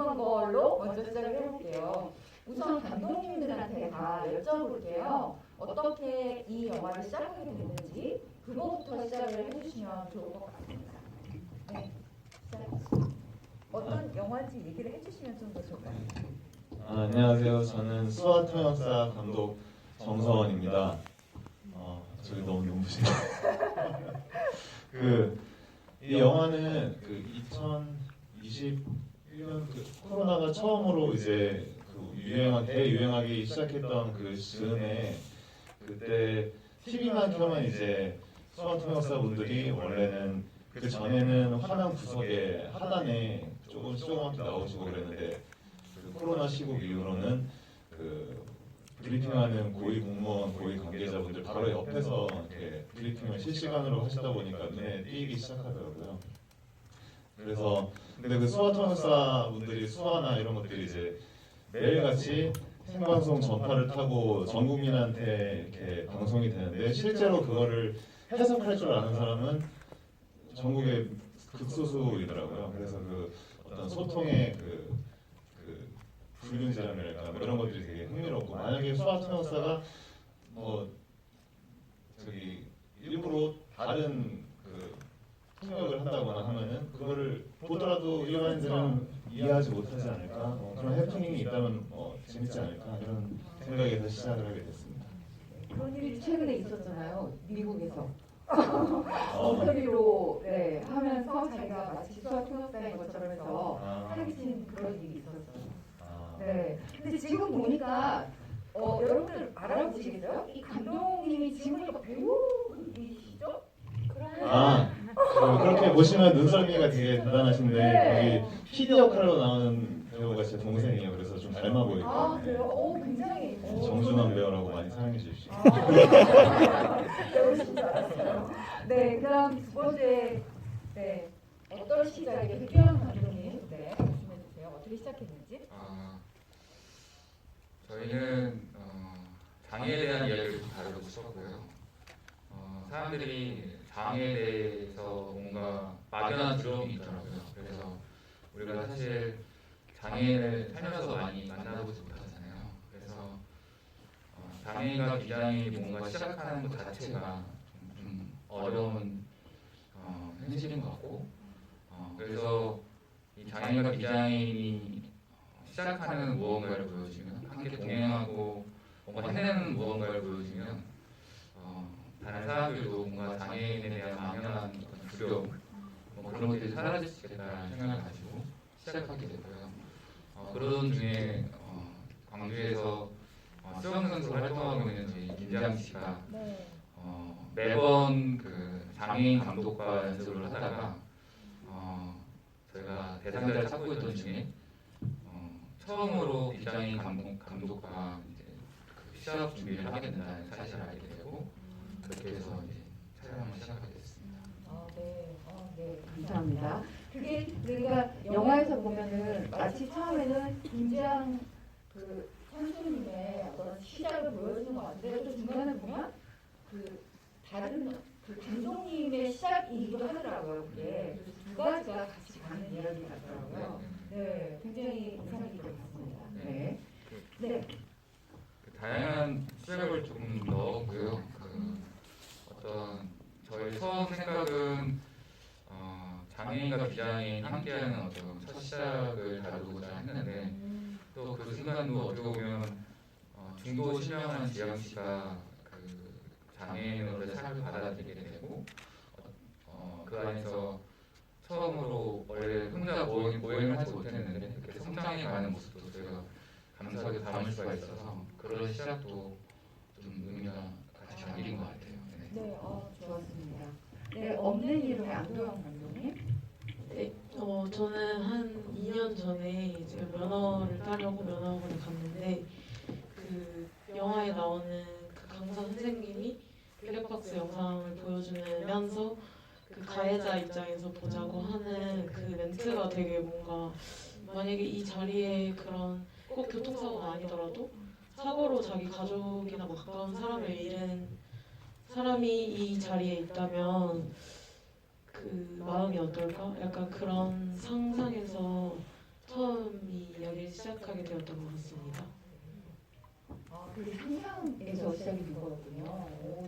궁금한 걸로 먼저 시작을 해볼게요. 우선 감독님들한테 다 여쭤볼게요. 어떻게 이 영화를 시작하게 됐는지 그거부터 시작을 해주시면 좋을 것 같습니다. 네, 시작하시죠. 어떤 영화인지 얘기를 해주시면 좀 더 좋을까요? 안녕하세요. 저는 수아통역사 감독 정서원입니다. 저기 너무 눈부시네. 이 영화는 2021년 코로나가 처음으로 이제 대유행하기 시작했던 그 즈음에 그때 TV만 켜면 이제 수아통역사분들이 원래는 그 전에는 화면 구석에 하단에 조금씩 나오시고 그랬는데 코로나 시국 이후로는 브리핑하는 고위 공무원, 고위 관계자분들 바로 옆에서 이렇게 브리핑을 실시간으로 하시다 보니까 눈에 띄기 시작하더라고요. 그래서 근데 그 수화통역사 분들이 수화나 이런 것들이 이제 매일같이 생방송 전파를 타고 전 국민한테 이렇게 방송이 되는데 실제로 그거를 해석할 줄 아는 사람은 전국에 극소수이더라고요. 그래서 그 어떤 소통의 불균질함이랄까 이런 것들이 되게 흥미롭고, 만약에 수화통역사가 일부러 다른 통역을 한다거나 하면은 그거를 보더라도 일반인들은 이해하지 못하지 않을까, 그런 해프닝이 있다면 재밌지 않을까, 이런 생각에서 시작을 하게 됐습니다. 그런 일이 최근에 있었잖아요. 미국에서. 인터뷰로 하면서 자기가 마치 수화통역사인 것처럼 해서 사기친 그런 일이 있었어요. 네. 근데 지금 보니까 여러분들 알아보시겠어요? 이 감독님이 지금 보니까 배우이시죠? 그렇게 보시면 눈썰미가 되게 대단하신데 네. 거기 PD 역할로 나오는 배우가 제 동생이에요. 그래서 좀 닮아 보이고. 그래요? 굉장히. 정준환 배우라고 많이 사랑해 주십시오. 배우신 줄 알았어요. 네, 그다음 두 번째, 어떤 시작에 휘두현 감독님, 말씀해 주세요. 어떻게 시작했는지? 저희는 장애에 대한 이야기를 좀 다루고 싶었고요. 사람들이 장애에 대해서 뭔가 막연한 두려움이 있더라고요. 그래서 우리가 사실 장애인을 살면서 많이 만나보지 못하잖아요. 그래서 장애인과 비장애인이 뭔가 시작하는 것 자체가 좀 어려운 현실인 것 같고, 그래서 이 장애인과 비장애인이 시작하는 무언가를 보여주면, 함께 동행하고 뭔가 해내는 무언가를 보여주면 다른 사람들도 뭔가 장애인에 대한 막연한 두려움, 그런 것들이 사라질 수 있겠다는 생각을 가지고 시작하게 되고요. 그러던 중에 광주에서 수영 선수로 활동하고 있는 저희 김장 씨가 매번 장애인 감독과 연습을 하다가 저희가 대상자를 찾고 있던 중에 처음으로 비장애인 감독과 이제 시합 준비를 하게 된다는 사실을 알게 되고, 그렇게 해서 이제 촬영을 시작하게 됐습니다. 감사합니다. 그게 우리가 영화에서 보면은 마치 처음에는 김장 선수님의 어떤 시작을 보여주는 것 같은데, 또 중간에 보면 다른 감독님의 시작이기도 하더라고요. 그게 그래서 두 가지가 같이 가는 이야기 같더라고요. 네, 굉장히 인상 깊게 봤습니다. 다양한 시작을 조금 넣었고요. 어떤 저희 처음 생각은 장애인과 비장애인 함께하는 어떤 첫 시작을 다루고자 했는데, 또 그 순간도 어떻게 보면 중도 실명한 지영 씨가 장애인으로의 삶을 받아들이게 되고, 그 안에서 처음으로 원래 혼자 모임을 하지 못했는데 그렇게 성장해가는 모습도 저희가 감사하게 담을 수가 있어서 그런 시작도 좀 의미가 같이 담긴 것 같아요. 좋았습니다. 없는 이름의 안도영 감독님. 저는 한 2년 전에 이제 면허를 따려고 면허학원에 갔는데, 영화에 나오는 강사 선생님이 블랙박스 영상을 보여주면서 가해자 입장에서 보자고 하는 멘트가 되게 뭔가, 만약에 이 자리에 그런 꼭 교통사고가 아니더라도 사고로 자기 가족이나 가까운 사람을 잃은 사람이 이 자리에 있다면 마음이 어떨까? 약간 그런 상상에서 처음 이 시작하게 되었던 것 같습니다. 아, 그게 상상에서 시작이 된 거였군요.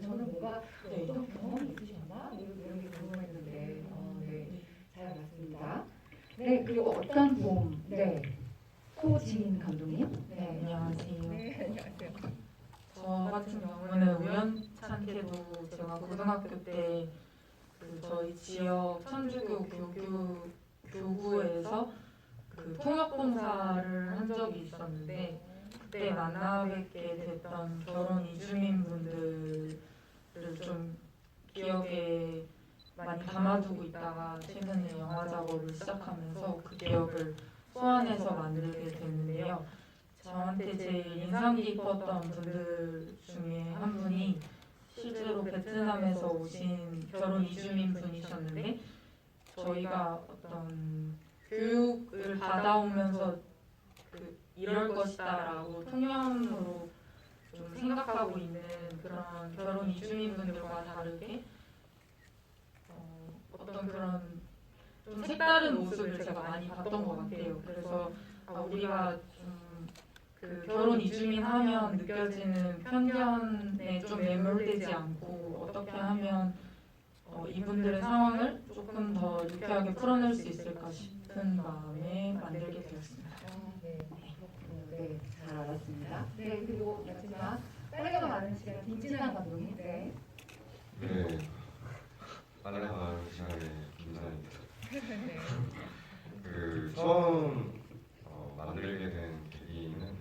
저는 뭔가 네. 어떤 경험이 있으셨나? 이런 게 궁금했는데, 네, 네. 잘 알았습니다. 네, 그리고 어떤 봄, 네, 코지인 감독님, 네, 안녕하세요. 네, 안녕하세요. 저 같은 경우는 우연찮게도 제가 고등학교 때 그 저희 지역 천주교 교구에서 그 통역봉사를 한 적이 있었는데 그때 만나 뵙게 됐던 결혼 이주민분들을 좀 기억에 많이 담아두고 있다가 최근에 영화 작업을 시작하면서 그 기억을 소환해서 만들게 됐는데요. 저한테 제일 인상 깊었던 분들 중에 한 분이 실제로 베트남에서 오신 결혼 이주민 분이셨는데 저희가 어떤 교육을 받아오면서 이럴 것이다라고 통념으로 좀 생각하고 있는 그런 결혼 이주민 분들과 다르게 어떤 그런 좀 색다른 모습을 제가 많이 봤던 것 같아요. 그래서 우리가 좀 그 결혼 이주민 하면 느껴지는 편견에 좀 매몰되지 않고 어떻게 하면 이분들의 상황을 조금 더 유쾌하게 풀어낼 수 있을까 싶은 마음에 만들게 되었습니다. 네, 그렇군요. 네, 잘 알았습니다. 네, 그리고 마지막 빨래가 많은 시간 김진환 감독님, 네. 네, 빨래가 많은 시간에 김진환입니다. 그 처음 만들게 된 계기는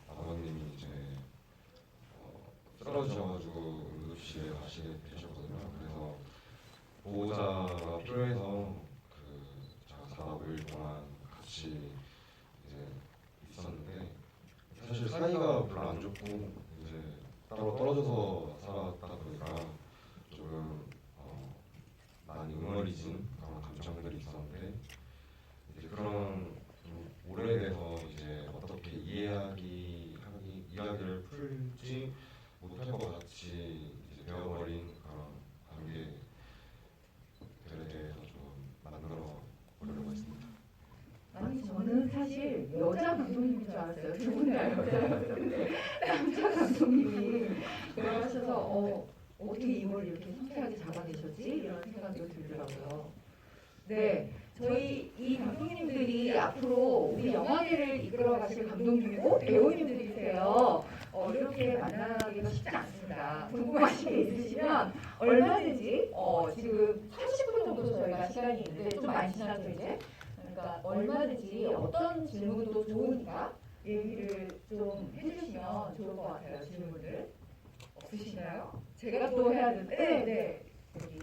아버님이 이제 쓰러지셔가지고 응급실에 가시게 되셨거든요. 그래서 보호자가 필요해서 그 제가 4박 5일 동안 같이 이제 있었는데 사실 사이가 별로 안 좋고 이제 따로 떨어져서 살았다 보니까 조금 많이 응어리진 그런 감정들이 있었는데 이제 그런 좀 오래돼서 이제 어떻게 이야기를 풀지 못할 것 같이 이제 되어버린 그런 관계들에 대해서 좀 만들어 보려고 했습니다. 아니 저는 사실 여자 감독님인 줄 알았어요. 두 분 다 여자였는데 남자 감독님이 돌아가셔서 어떻게 이걸 이렇게 상세하게 잡아내셨지? 이런 생각이 들더라고요. 네, 저희 이 감독님들이 앞으로 우리 영화계를 이끌어가실 감독님이고 배우님들이세요. 이렇게 만나기가 쉽지 않습니다. 궁금하신 게 있으시면 얼마든지 지금 30분 정도 저희가 시간이 있는데 좀 많이 지나서 이제 그러니까 얼마든지 어떤 질문도 좋으니까 얘기를 좀 해주시면 좋을 것 같아요. 질문을 없으신가요? 제가 또 해야 되는데 네. 여기.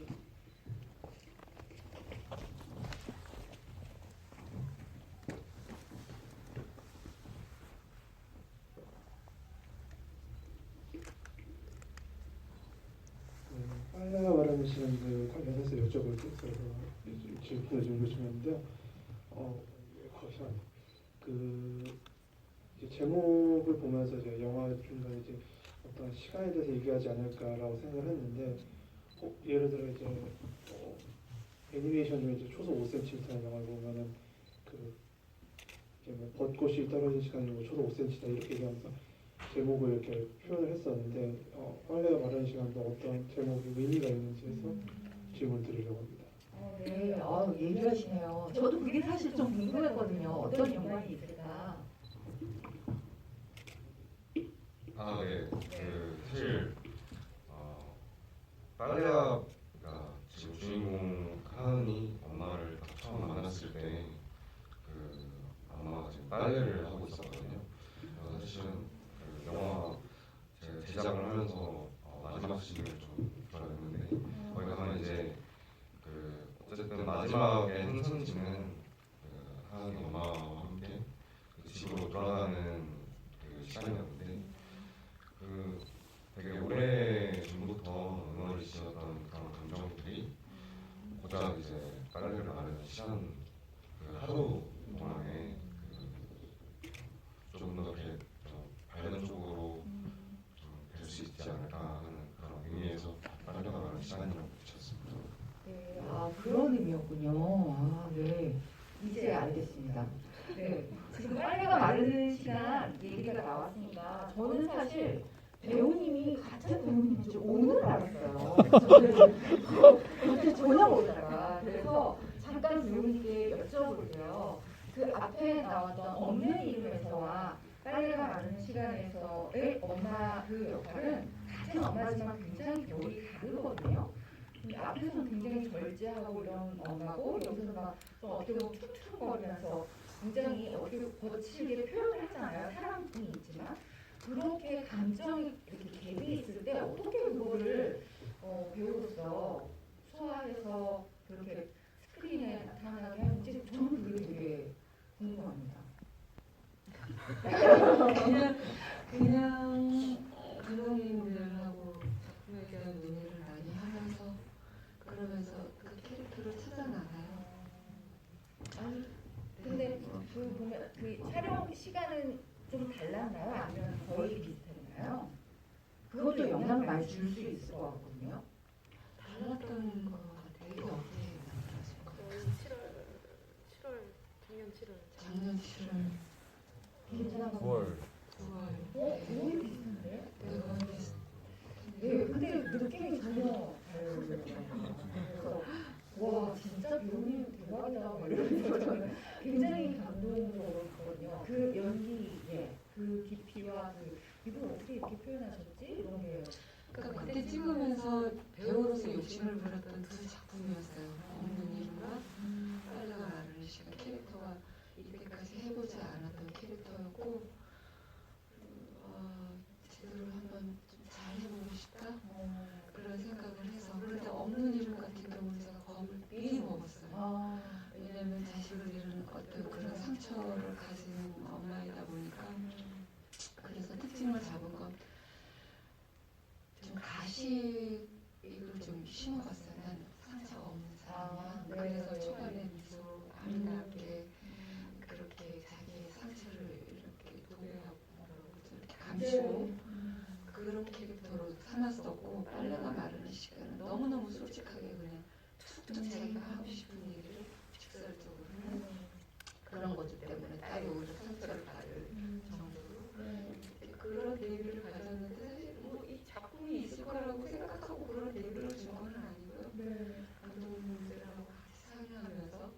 빨래가 말하는 시간들 관련해서 여쭤볼 게 있어서 질문을 좀 요청했는데요. 거기서 이제 제목을 보면서 이제 영화 중간에 이제 어떤 시간에 대해서 얘기하지 않을까라고 생각을 했는데 예를 들어 이제 애니메이션 중에 이제 초속 5cm라는 영화를 보면은 이제 뭐 벚꽃이 떨어진 시간이 뭐 초속 5cm다 이렇게 얘기하면서 제목을 이렇게 표현을 했었는데 빨래가 마르는 시간도 어떤 제목이 의미가 있는지 해서 질문 드리려고 합니다. 네, 예리하시네요. 저도 그게 사실 좀 궁금했거든요. 어떤 연관이 있을까? 네. 사실 빨래가 지금 주인공 하은이 엄마를 딱 처음 만났을 때 엄마가 지금 빨래를 하고 있었거든요. 그래서 사실은 영화 제작을 하면서 마지막 시즌을 좀 들어냈는데 거기 가면 이제 어쨌든 마지막에 행선지는 하은이 엄마와 함께 집으로 돌아가는 시간이었는데 되게 오래 전부터 응원을 주셨던 그런 감정들이 고작 이제 빨래를 마르는 시간 하루 동안에 조금 더 이렇게 밝은 쪽으로 될 수 있지 않을까 하는 그런 의미에서 빨래가 마르는 시간이라고 붙였습니다. 네, 그런 의미였군요. 네, 이제 알겠습니다. 네, 저는 전혀 모르다가 그래서 잠깐 교육님께 여쭤볼게요. 그 앞에 나왔던 없는 이름에서와 빨래가 마르는 시간에서의 엄마 그 역할은 같은 엄마지만 굉장히 결이 다르거든요. 앞에서는 굉장히 절제하고 이런 엄마고 여기서는 막좀 어떻게 보면 툭툭거리면서 굉장히 어떻게 거칠게 표현을 했잖아요. 사랑이 있지만 그렇게 감정이 이렇게 갭이 있을 때 어떻게 그거를 배우로서 소화해서 그렇게 스크린에 나타나게 하는지 저는 그게 되게 궁금합니다. 그냥 감독님들하고 작품에 대한 논의를 많이 하면서 그러면서 그 캐릭터를 찾아나가요. 근데 그 보면 그 촬영 시간은 좀 달랐나요? 아니면 거의 비슷했나요? 그것도 영향을 많이 줄 수 있을 것 같거든요. 달랐던 것 같아요. 이게 어떻게 만들어진 거예요? 7월 작년 7월 작년 7월 괜찮은 거 9월 9월 거의 비슷한데? 네, 거의 비슷. 네, 근데 느낌이 전혀 다르거든요. 그래서 와 진짜 배우님 대박이다 막 이러면서 저는 굉장히 감동적으로 봤거든요. 그 연기의 그 깊이와 그 이걸 어떻게 이렇게 표현하셨지? 이런 게 그러니까 그때 찍으면서 배우로서 욕심을 부렸던 두 작품이었어요. 없는 이름과 빨래가 마르는 시간. 캐릭터가 이때까지 해보지 않았던 캐릭터였고 제대로 한번 좀 잘해보고 싶다 그런 생각을 해서. 그런데 없는 이름 같은 경우는 제가 겁을 미리 먹었어요. 왜냐하면 자식을 잃은 어떤 그런 상처를 가진 엄마이다 보니까. 그래서 특징을 잡은 건 좀 가식을 좀 심어봤어요. 난 상처 없는 사람이야. 그래서 초반에 미소 아름답게 그렇게 자기의 상처를 이렇게 도배하고 좀 이렇게 감추고 그런 캐릭터로 삼았었고, 빨래가 마르는 시간은 너무너무 솔직하게 그냥 툭툭 자기가 하고 싶은 얘기를 직설적으로 하는 그런 것들 때문에 딸이 오히려 상처를 받을 정도로 그런 대비를 가졌는데, 사실 뭐 이 작품이 있을 거라고 생각하고 그런 대비를 준 건 아니고요. 감독님들하고 같이 상의하면서.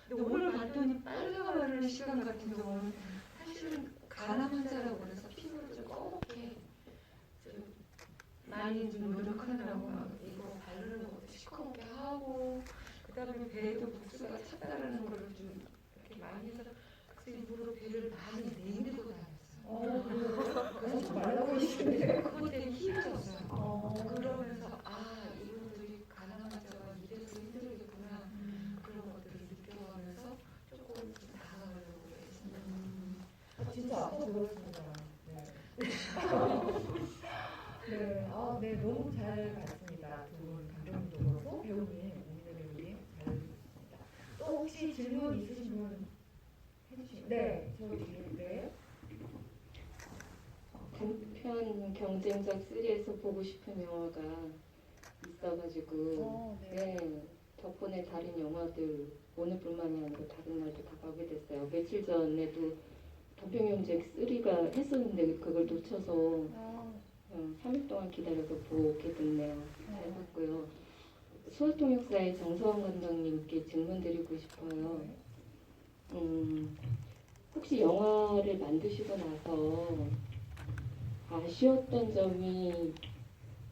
근데 오늘 봤더니 빨래가 마르는 시간 같은 경우는 사실은 간암 환자라고 그래서 피부를 좀 검게 좀 많이 좀 노력하느라고 막 이거 바르는 것도 시커멓게 하고, 그다음에 배에도 복수가 찼다라는 거를 좀 이렇게 많이 해서 그래서 일부러 배를 많이 내밀고 다녔어요. 그래서 말라고 하시는데 그것 때문에 힘들었어요. 그러면서 이분들이 가난한 자가 이래서 힘들겠구나 그런 것들을 느껴가면서 조금 좀 다가가려고 했습니다. 진짜 아까 들었습니다. 네, 네, 너무 잘 봤습니다. 두 분 감독님도 그렇고 배우님, 오민혜 배우님 잘 봤습니다. 또 혹시 질문 있으신 분 해주시면 네, 저 뒤에 네. 단편 경쟁작 3에서 보고 싶은 영화가 있어가지고 네, 덕분에 다른 영화들 오늘뿐만이 아니고 다른 날도 다 보게 됐어요. 며칠 전에도 단편 경쟁 3가 했었는데 그걸 놓쳐서 3일 동안 기다려서 보게 됐네요. 잘 봤고요. 수월통역사의 정서원 감독님께 질문드리고 싶어요. 혹시 영화를 만드시고 나서 아쉬웠던 점이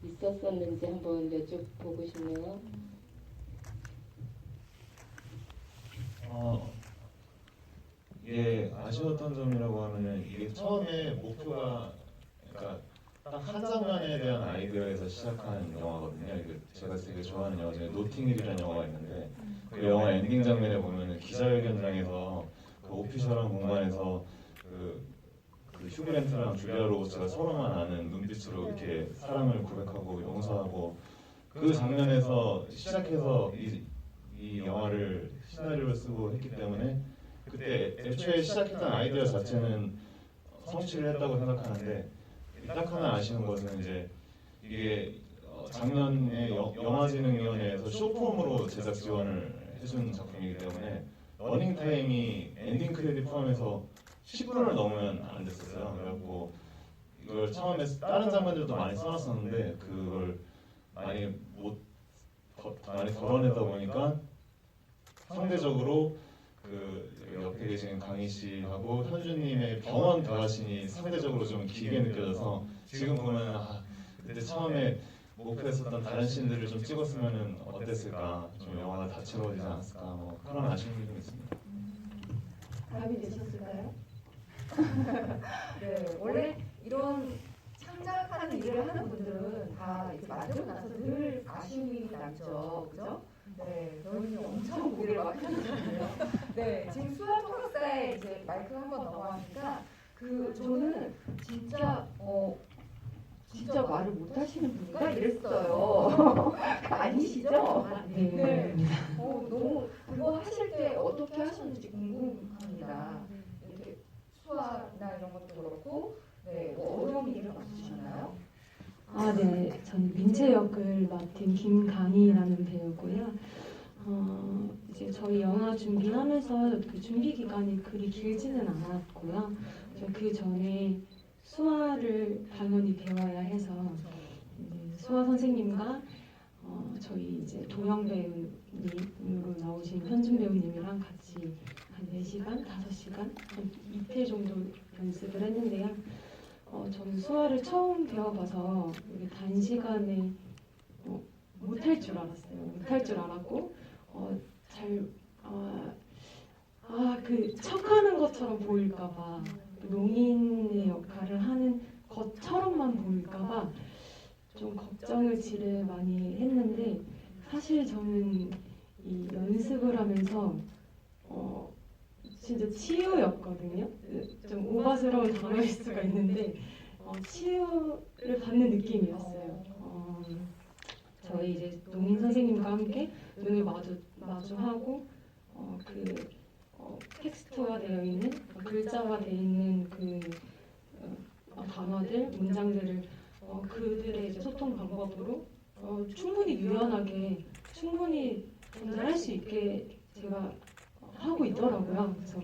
있었었는지 한번 여쭤보고 싶네요. 이게 아쉬웠던 점이라고 하면은 이게 처음에 목표가 그러니까 딱 한 장면에 대한 아이디어에서 시작한 영화거든요. 이게 제가 되게 좋아하는 영화 중에 노팅힐이라는 영화가 있는데 그 영화 엔딩 장면에 보면은 기자회견장에서 그 오피셜한 공간에서 그 휴그랜트랑 줄리아 로버츠가 서로만 아는 눈빛으로 이렇게 사랑을 고백하고 용서하고 그 장면에서 시작해서 이 영화를 시나리오를 쓰고 했기 때문에 그때 애초에 시작했던 아이디어 자체는 성취를 했다고 생각하는데 딱 하나 아쉬운 것은 이제 이게 작년에 영화진흥위원회에서 쇼폼으로 제작 지원을 해준 작품이기 때문에 러닝타임이 엔딩 크레딧 포함해서 10분을 넘으면 안 됐었어요. 그래갖고 이걸 처음에 다른 장면들도 많이 써놨었는데 그걸 많이 많이 덜어내다 보니까 상대적으로 그 옆에 계신 강희 씨하고 현주님의 병원 대화신이 상대적으로 좀 길게 느껴져서 지금 보면 그때 처음에 목표했었던 다른 씬들을 좀 찍었으면 어땠을까, 좀 영화가 다채로워지지 않았을까, 뭐 그런 아쉬움이 좀 있습니다. 답이 되셨을까요? 네, 원래 이런 창작하는 일을 하는 분들은 다 이렇게 만들고 나서 늘 아쉬움이 남죠, 그죠? 네, 저희는 엄청 고개를 막 펴주거든요. 네, 지금 수학 통역사에 이제 마이크 한번 넘어가니까 저는 진짜 진짜 말을 못 하시는 분인가 이랬어요. 아니시죠? 네. 너무 그거 하실 때 어떻게 하셨는지 궁금합니다. 이렇게 수학이나 이런 것도 그렇고, 네, 뭐 어려운 일은 없으셨나요? 네. 저는 민재 역을 맡은 김강희라는 배우고요. 이제 저희 영화 준비하면서 그 준비 기간이 그리 길지는 않았고요. 그 전에 수화를 당연히 배워야 해서 수화 선생님과 저희 이제 도영 배우님으로 나오신 현준 배우님이랑 같이 한 4시간, 5시간, 한 이틀 정도 연습을 했는데요. 저는 수화를 처음 배워봐서 이게 단시간에 못할 줄 알았어요. 못할 줄 알았고 그 척하는 것처럼 보일까봐, 농인의 역할을 하는 것처럼만 보일까봐 좀 걱정을 지를 많이 했는데, 사실 저는 이 연습을 하면서 진짜 치유였거든요. 좀 오바스러운 단어일 수가 있는데 치유를 받는 느낌이었어요. 저희 이제 농인 선생님과 함께 눈을 마주하고 텍스트화 되어 있는 글자화 되어 있는 그 단어들, 문장들을 그들의 이제 소통 방법으로 충분히 유연하게, 충분히 전달할 수 있게 제가 하고 있더라고요. 그래서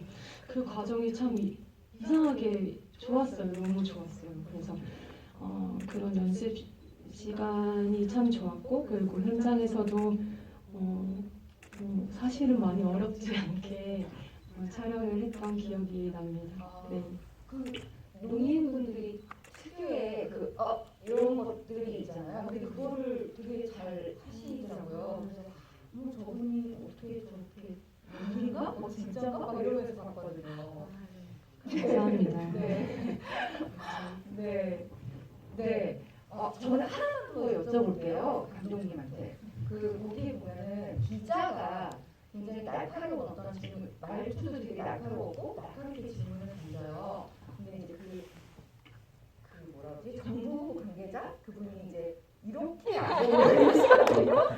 그 과정이 참 이상하게 좋았어요. 너무 좋았어요. 그래서 그런 연습 시간이 참 좋았고, 그리고 현장에서도 사실은 많이 어렵지 않게 촬영을 했던 기억이 납니다. 네. 그 농인분들이 특유의 이런 것들이 있잖아요. 근데 그거를 되게 잘 하시더라고요. 그래서 저분이 어떻게 저렇게 농인가? 진짜가? 막 이러면서 봤거든요. 감사합니다. 네. 네. 네. 저는 하나만 더 여쭤볼게요, 감독님한테. 거기에 보면은 기자가 굉장히 날카로운 어떤 질문, 말투도 되게 날카로웠고 날카롭게 질문을 던져요. 근데 이제 정부 관계자 그분이 이제 이렇게 안 보여요.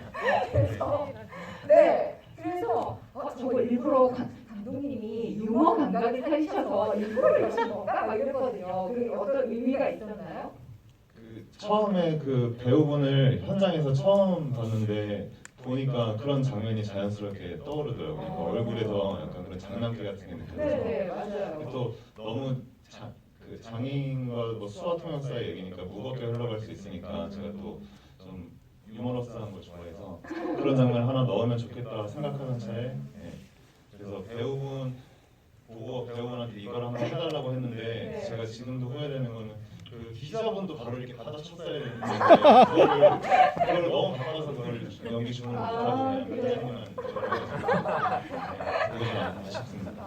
그래서 저거 일부러 감독님이 유머 감각이 살리셔서 일부러 이러신 건가? 막 이랬거든요. 그게 어떤 의미가 있었나요? 처음에 그 배우분을 현장에서 처음 봤는데 보니까 그런 장면이 자연스럽게 떠오르더라고요. 얼굴에서 약간 그런 장난기 같은 게 느껴져서. 네, 맞아요. 또 너무 장인과 뭐 수화 통역사의 얘기니까 무겁게 흘러갈 수 있으니까 제가 또 좀 유머러스한 걸 좋아해서 그런 장면 하나 넣으면 좋겠다 생각하는 차에, 그래서 배우분 보고 배우분한테 이걸 한번 해달라고 했는데, 제가 지금도 후회되는 거는 그 기자분도 바로 이렇게 받아쳤어야 되는데 그걸 너무 바빠서 그걸 연기 주문을 못하고 그냥 기자님만 그게 좀 아쉽습니다.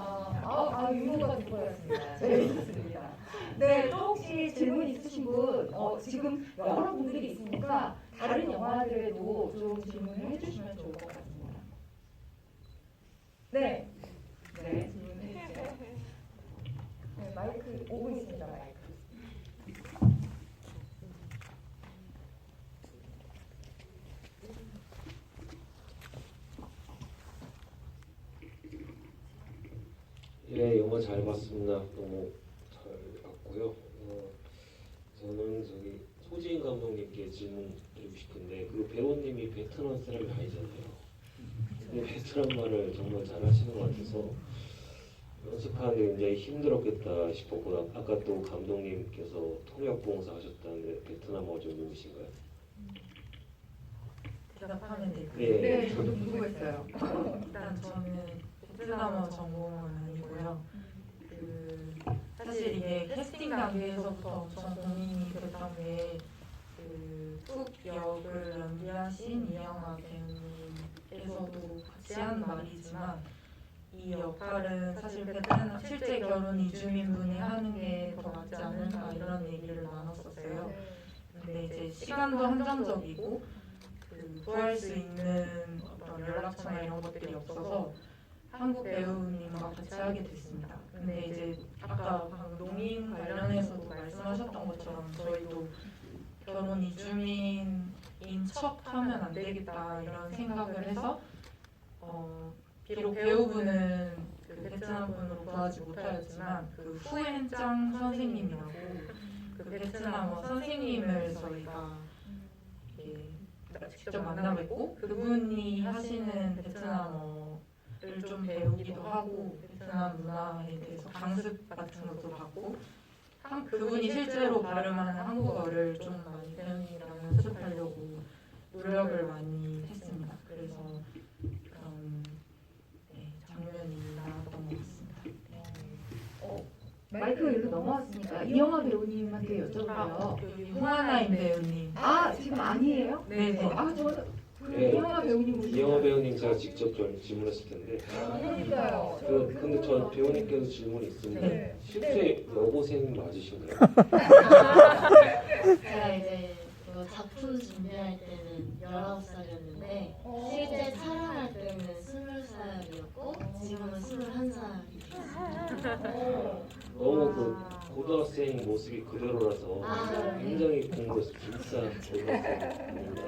유머가 돋보였습니다. 재밌었습니다. 네, 또 혹시 질문 있으신 분, 지금 여러 분들이 있으니까 다른 영화들에도 좀 질문을 해주시면 좋을 것 같습니다. 네, 질문해 주세요. 네, 마이크 오고 있습니다. 마이크. 예, 영화 잘 봤습니다. 너무 잘 봤고요. 저는 소지인 감독님께 질문 드리고 싶은데, 그 배우님이 베트남 사람이 아니잖아요. 근데 베트남말을 정말 잘 하시는 것 같아서 연습하기 굉장히 힘들었겠다 싶었고, 아까 또 감독님께서 통역 봉사 하셨다는데 베트남어 좀 배우신가요? 대답하면 될까요? 네. 네, 저도 궁금했어요. 일단 저는 베트남어 전공은 아니고요. 사실 이게 캐스팅 단계에서부터 엄청 고민이 됐던 게훅 역을 연기하신 이영하 배우님께서도 같이 한 말이지만 이 역할은 사실 베트남 실제 결혼 이주민분이 하는 게 더 맞지 않을까 이런 얘기를 나눴었어요. 근데 이제 시간도 한정적이고 구할 수 있는 어떤 연락처나 이런 것들이 없어서 한국 배우님과 같이 하게 됐습니다. 근데 이제 아까 방금 농인 관련해서도 말씀하셨던 것처럼 저희도 결혼 이주민인 척 하면 안 되겠다 이런 생각을 해서 비록 배우분은 베트남 분으로 구하지 못하였지만 후엔짱 선생님이라고 베트남어 선생님을 저희가 직접 만나뵙고 그분이 하시는 베트남어를 좀 배우기도 하고 베트남 문화에 대해서 강습 같은 것도 받고 그분이 실제로 발음하는 한국어를 좀 많이 배우느라고 연습하려고 노력을 많이 했습니다. 그래서 그런 장면이 나왔던 것 같습니다. 마이크가 이렇게 넘어왔으니까 이영하 배우님한테 여쭤볼게요. 여기 홍하나인 배우님. 아, 지금 아니에요? 네네. 아, 저는 네. 이영하 배우님 이영하 배우님 제가 직접 질문했을 텐데. 그러니까요. 근데 전 배우님께서 질문이 있습니다. 네. 실제 여고생 맞으신가요? 제가 이제 그 작품 준비할 때는 19살이었는데 실제 촬영할 때는 20살이었고 지금은 21살이 됐습니다. 너무 고등학생 모습이 그대로라서 굉장히 궁금해서 진짜 고등학생입니다.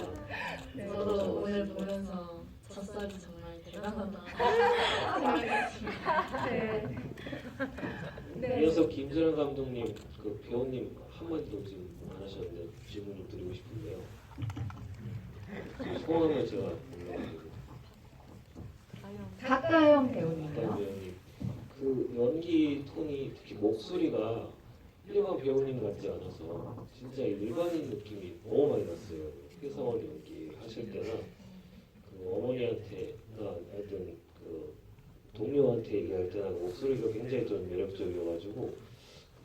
저도 오늘 보면서 젖살이 정말 대단하다 생각했습니다. 이어서 김재란 감독님, 배우님 한마디도 지금 안 하셨는데 질문 좀 드리고 싶은데요. 성함을 제가 몰라가지고. 박가영 배우님이요. 배우님, 연기 톤이 특히 목소리가 일반 배우님 같지 않아서 진짜 일반인 느낌이 너무 많이 났어요. 회사원 연기 하실 때나 어머니한테나 하여튼 동료한테 얘기할 때나 목소리가 굉장히 좀 매력적이어가지고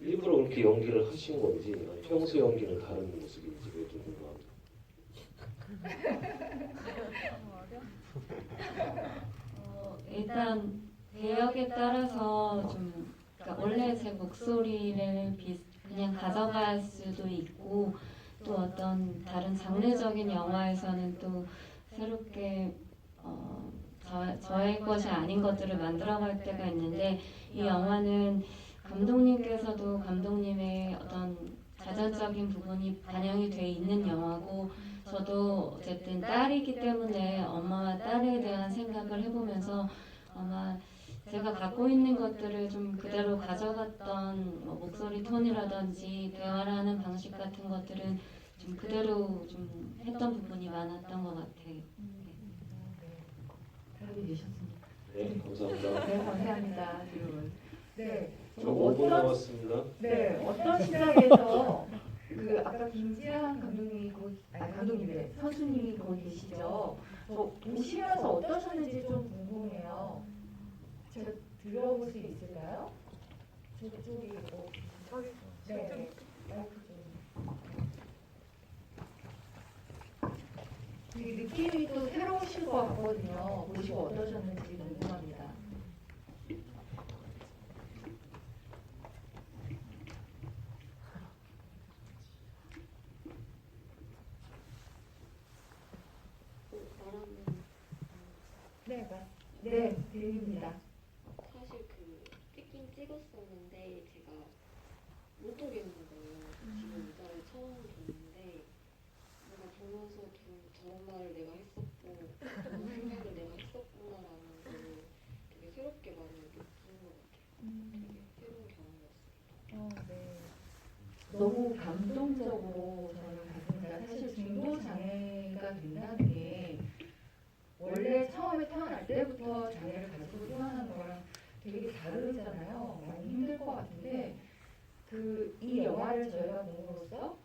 일부러 그렇게 연기를 하신 건지 평소 연기는 다른 모습인지 그게 좀 궁금합니다. 일단 배역에 따라서 좀 그러니까 원래 제 목소리를 그냥 가져갈 수도 있고 또 어떤 다른 장르적인 영화에서는 또 새롭게 저의 것이 아닌 것들을 만들어갈 때가 있는데 이 영화는 감독님께서도 감독님의 어떤 자전적인 부분이 반영이 돼 있는 영화고 저도 어쨌든 딸이기 때문에 엄마와 딸에 대한 생각을 해보면서 아마 제가 갖고 있는 것들을 좀 그대로 가져갔던 목소리 톤이라든지 대화를 하는 방식 같은 것들은 좀 그대로 좀 했던 부분이 많았던 것 같아요. 네, 감사합니다. 네, 감사합니다. 질문. 네. 저 5분 남았습니다. 네, 어떤 시작에서 아까 김지한 감독님이 감독님이 선수님이 거기 계시죠. 보시면서 어떠셨는지 좀 궁금해요. 제가 들어볼 수 있을까요? 저쪽이 네, 마이크 좀. 되게 느낌이 또 새로우실 것 같거든요. 보시고 어떠셨는지 궁금합니다. 네, 드립니다. 사실 찍긴 찍었었는데 제가 못 보겠는 거예요. 지금 이자를 처음 보는데 뭔가 보면서 저런 말을 내가 했었고 저런 생각을 내가 했었구나라는 걸 되게 새롭게 많이 느낀 것 같아요. 되게 새로운 경험이었어요. 네. 너무 감동적으로 저는 봤습니다. 사실 중도 장애가 된다는 게 원래 처음에 태어날 때부터 장애를 가지고 태어나는 거랑 되게 다르잖아요. 많이 힘들 것 같은데 이 영화를 저희가 봄으로써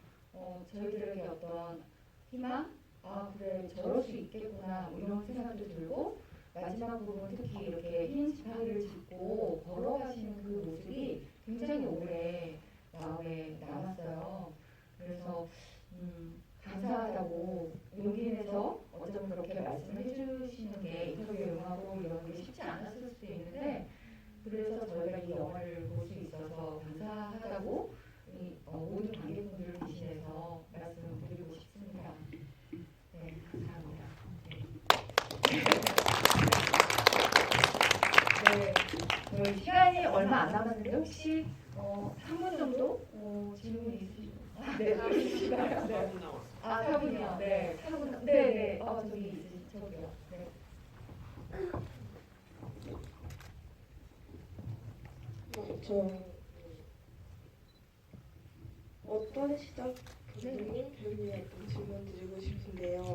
저희들에게 어떤 희망 아 그래 저럴 수 있겠구나 뭐 이런 생각도 들고 마지막 부분 특히 이렇게 흰 지팡이를 짚고 걸어가시는 그 모습이 굉장히 오래 마음에 남았어요. 그래서 감사하다고 용기 내서 어쩌면 그렇게 말씀을 해주시는 게 인터뷰 영화고 이런 게 쉽지 않았을 수도 있는데 그래서 저희가 이 영화를 볼 수 있어서 감사하다고 이 모든 관객분들을 대신해서 말씀드리고 싶습니다. 네, 감사합니다. 네, 저희 시간이 얼마 안 남았는데 혹시 3분 정도 질문이 있으실까요? 네, 있으실까요? 네. 아, 4분이요. 네, 4분. 네, 네. 저기 저기요. 네. 저 어떤 시작 교수님, 배우님한테 질문 드리고 싶은데요.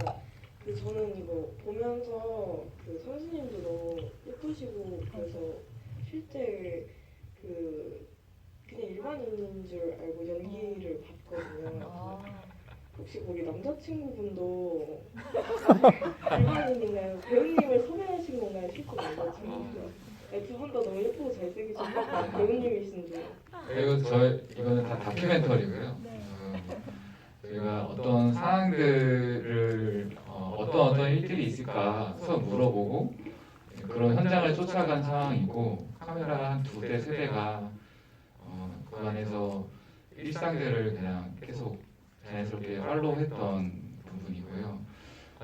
저는 이거 보면서 선생님도 너무 예쁘시고 그래서 실제 그냥 일반인인 줄 알고 연기를 봤거든요. 혹시 우리 남자친구분도 일반인인가요? 배우님을 섭외하신 건가요? 실제 남자친구분도? 두 분 다 너무 예쁘고 잘생기신 배우님이신 줄. 이거는 다 다큐멘터리고요. 저희가 어떤 상황들을 어떤 일들이 있을까 서로 물어보고 그런 현장을 쫓아간 상황이고 카메라 한 2대, 3대가 그 안에서 일상들을 그냥 계속 자연스럽게 팔로우했던 부분이고요.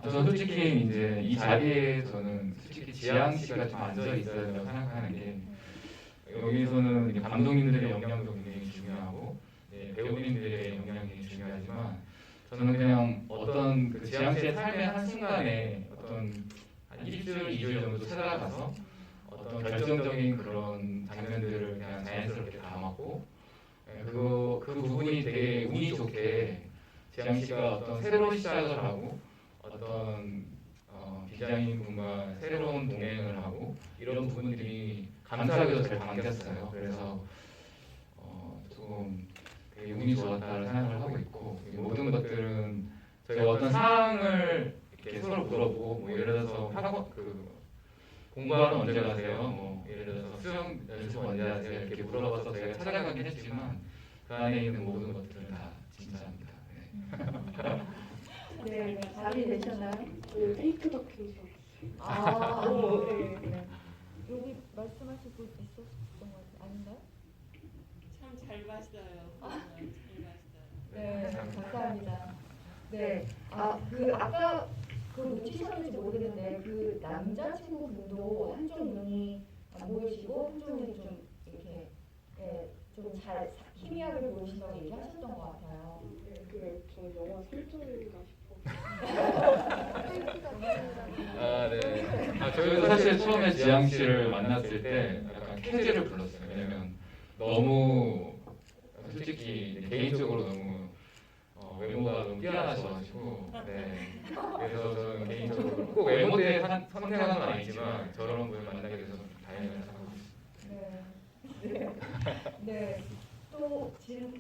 저는 솔직히 이제 이 자리에 저는 솔직히 지향 씨가 좀 앉아 있어야 된다고 생각하는 게 여기서는 감독님들의 역량도 굉장히 중요하고 배우님들의 역량이 굉장히 중요하지만 저는 그냥 어떤 그 지향 씨의 삶의 한 순간에 어떤 한 1줄, 2줄 정도 찾아가서 어떤 결정적인 그런 장면들을 그냥 자연스럽게 담았고 그 부분이 되게 운이 좋게 지향 씨가 어떤 새로운 시작을 하고 어떤 디자인 분과 새로운 동행을 하고 이런 부분들이 감사하게도 잘 담겼어요. 그래서 조금 되게 운이 좋았다는 생각을 하고 있고 모든 것들은 저희가 어떤 상황을 이렇게 서로 물어보고 뭐 예를 들어서 학원 공부하러 언제 가세요? 뭐 예를 들어서 수영 연습 언제 하세요? 이렇게 물어봐서 저희가 찾아가긴 했지만 그 안에 있는 모든 것들은 다 진짜입니다. 네, 자리 되셨나요? 페이크 다큐. 네. 여기 말씀하실 분 있었던 것 같아요. 아닌가요? 참 잘 봤어요. 잘 봤어요. 네, 감사합니다. 네, 아까 놓치셨는지 모르겠는데 그 남자친구 분도 한쪽 눈이 안 보이시고 한쪽 눈이 좀 이렇게 좀 잘 희미하게 보이신다고 얘기하셨던 것 같아요. 저 영화 설정인가 싶어. 네. 저희도 사실 처음에 지향 씨를 만났을 때 약간 캐즈를 불렀어요. 왜냐면 너무 솔직히 개인적으로 너무 외모가 너무 뛰어나셔가지고 그래서 저는 개인적으로 꼭 외모 때문에 선택한 건 아니지만 저런 분을 만나게 돼서 다행이라고 생각하고 있습니다. 네. 또 질문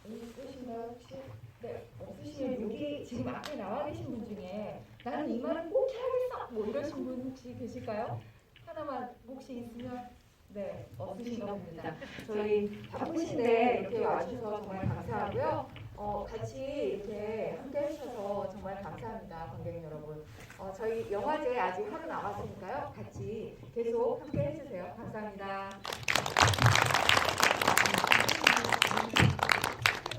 있으신가요 혹시? 네, 없으시면 여기 지금 앞에 나와 계신 분 중에 나는 이 말은 꼭 해야겠어 뭐 이러신 분 혹시 계실까요? 하나만 혹시 있으면 네, 없으신가 봅니다. 저희 바쁘신데 이렇게 와주셔서 정말 감사하고요. 같이 이렇게 함께 해주셔서 정말 감사합니다, 관객 여러분. 저희 영화제 아직 하루 남았으니까요. 같이 계속 함께 해주세요. 감사합니다.